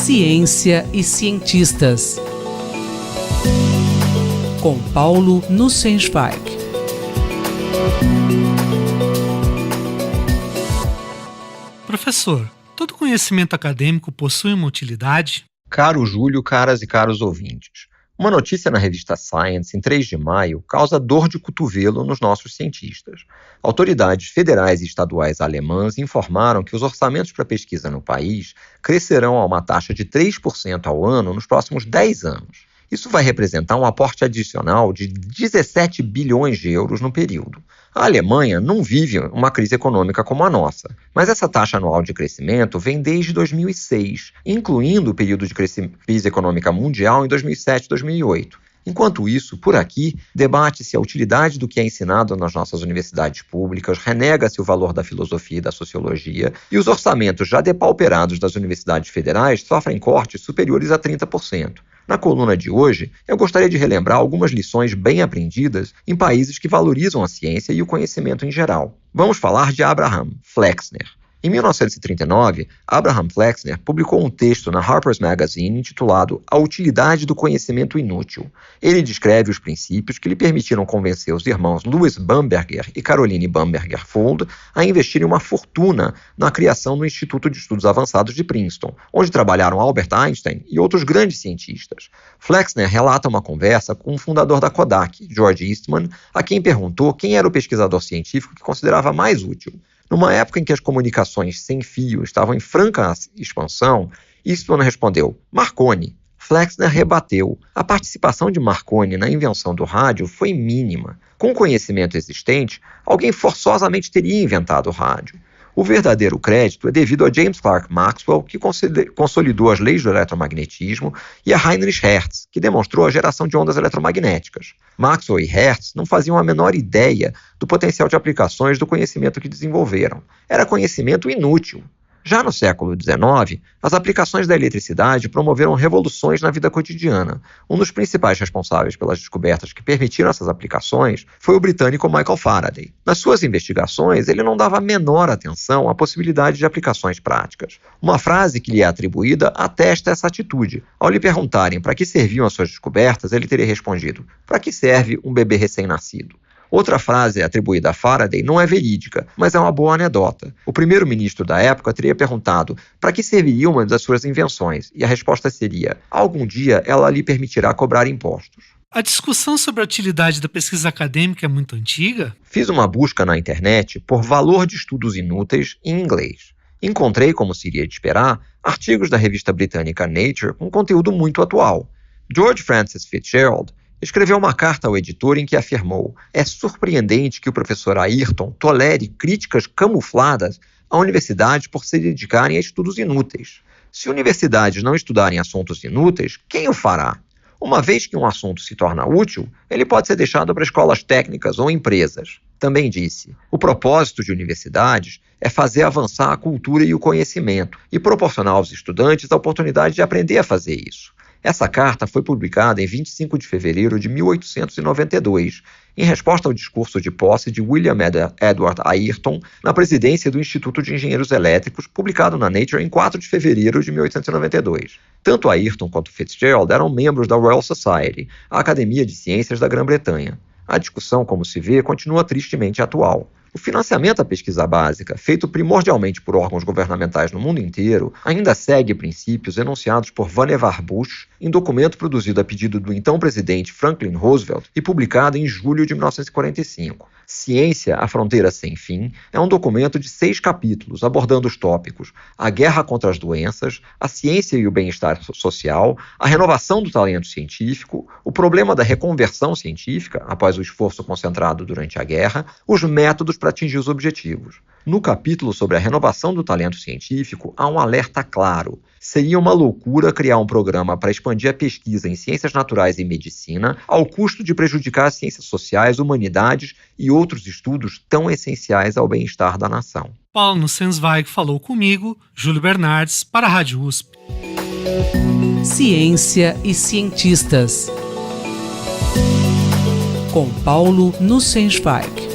Ciência e cientistas. Com Paulo Nussensweig. Professor, todo conhecimento acadêmico possui uma utilidade? Caro Júlio, caras e caros ouvintes, uma notícia na revista Science, em 3 de maio, causa dor de cotovelo nos nossos cientistas. Autoridades federais e estaduais alemãs informaram que os orçamentos para pesquisa no país crescerão a uma taxa de 3% ao ano nos próximos 10 anos. Isso vai representar um aporte adicional de 17 bilhões de euros no período. A Alemanha não vive uma crise econômica como a nossa, mas essa taxa anual de crescimento vem desde 2006, incluindo o período de crise econômica mundial em 2007 e 2008. Enquanto isso, por aqui, debate-se a utilidade do que é ensinado nas nossas universidades públicas, renega-se o valor da filosofia e da sociologia, e os orçamentos já depauperados das universidades federais sofrem cortes superiores a 30%. Na coluna de hoje, eu gostaria de relembrar algumas lições bem aprendidas em países que valorizam a ciência e o conhecimento em geral. Vamos falar de Abraham Flexner. Em 1939, Abraham Flexner publicou um texto na Harper's Magazine intitulado A Utilidade do Conhecimento Inútil. Ele descreve os princípios que lhe permitiram convencer os irmãos Louis Bamberger e Caroline Bamberger Fold a investirem uma fortuna na criação do Instituto de Estudos Avançados de Princeton, onde trabalharam Albert Einstein e outros grandes cientistas. Flexner relata uma conversa com o fundador da Kodak, George Eastman, a quem perguntou quem era o pesquisador científico que considerava mais útil. Numa época em que as comunicações sem fio estavam em franca expansão, Eastman respondeu: Marconi. Flexner rebateu: a participação de Marconi na invenção do rádio foi mínima. Com o conhecimento existente, alguém forçosamente teria inventado o rádio. O verdadeiro crédito é devido a James Clerk Maxwell, que consolidou as leis do eletromagnetismo, e a Heinrich Hertz, que demonstrou a geração de ondas eletromagnéticas. Maxwell e Hertz não faziam a menor ideia do potencial de aplicações do conhecimento que desenvolveram. Era conhecimento inútil. Já no século XIX, as aplicações da eletricidade promoveram revoluções na vida cotidiana. Um dos principais responsáveis pelas descobertas que permitiram essas aplicações foi o britânico Michael Faraday. Nas suas investigações, ele não dava a menor atenção à possibilidade de aplicações práticas. Uma frase que lhe é atribuída atesta essa atitude. Ao lhe perguntarem para que serviam as suas descobertas, ele teria respondido: para que serve um bebê recém-nascido? Outra frase atribuída a Faraday não é verídica, mas é uma boa anedota. O primeiro-ministro da época teria perguntado para que serviria uma das suas invenções, e a resposta seria: algum dia ela lhe permitirá cobrar impostos. A discussão sobre a utilidade da pesquisa acadêmica é muito antiga? Fiz uma busca na internet por valor de estudos inúteis em inglês. Encontrei, como seria de esperar, artigos da revista britânica Nature com conteúdo muito atual. George Francis Fitzgerald escreveu uma carta ao editor em que afirmou: é surpreendente que o professor Ayrton tolere críticas camufladas à universidade por se dedicarem a estudos inúteis. Se universidades não estudarem assuntos inúteis, quem o fará? Uma vez que um assunto se torna útil, ele pode ser deixado para escolas técnicas ou empresas. Também disse: o propósito de universidades é fazer avançar a cultura e o conhecimento e proporcionar aos estudantes a oportunidade de aprender a fazer isso. Essa carta foi publicada em 25 de fevereiro de 1892, em resposta ao discurso de posse de William Edward Ayrton na presidência do Instituto de Engenheiros Elétricos, publicado na Nature em 4 de fevereiro de 1892. Tanto Ayrton quanto Fitzgerald eram membros da Royal Society, a Academia de Ciências da Grã-Bretanha. A discussão, como se vê, continua tristemente atual. O financiamento à pesquisa básica, feito primordialmente por órgãos governamentais no mundo inteiro, ainda segue princípios enunciados por Vannevar Bush em documento produzido a pedido do então presidente Franklin Roosevelt e publicado em julho de 1945. Ciência, a Fronteira Sem Fim é um documento de 6 capítulos, abordando os tópicos: a guerra contra as doenças, a ciência e o bem-estar social, a renovação do talento científico, o problema da reconversão científica, após o esforço concentrado durante a guerra, os métodos para atingir os objetivos. No capítulo sobre a renovação do talento científico, há um alerta claro: seria uma loucura criar um programa para expandir a pesquisa em ciências naturais e medicina ao custo de prejudicar as ciências sociais, humanidades e outros estudos tão essenciais ao bem-estar da nação. Paulo Nussensweig falou comigo, Júlio Bernardes, para a Rádio USP. Ciência e cientistas. Com Paulo Nussensweig.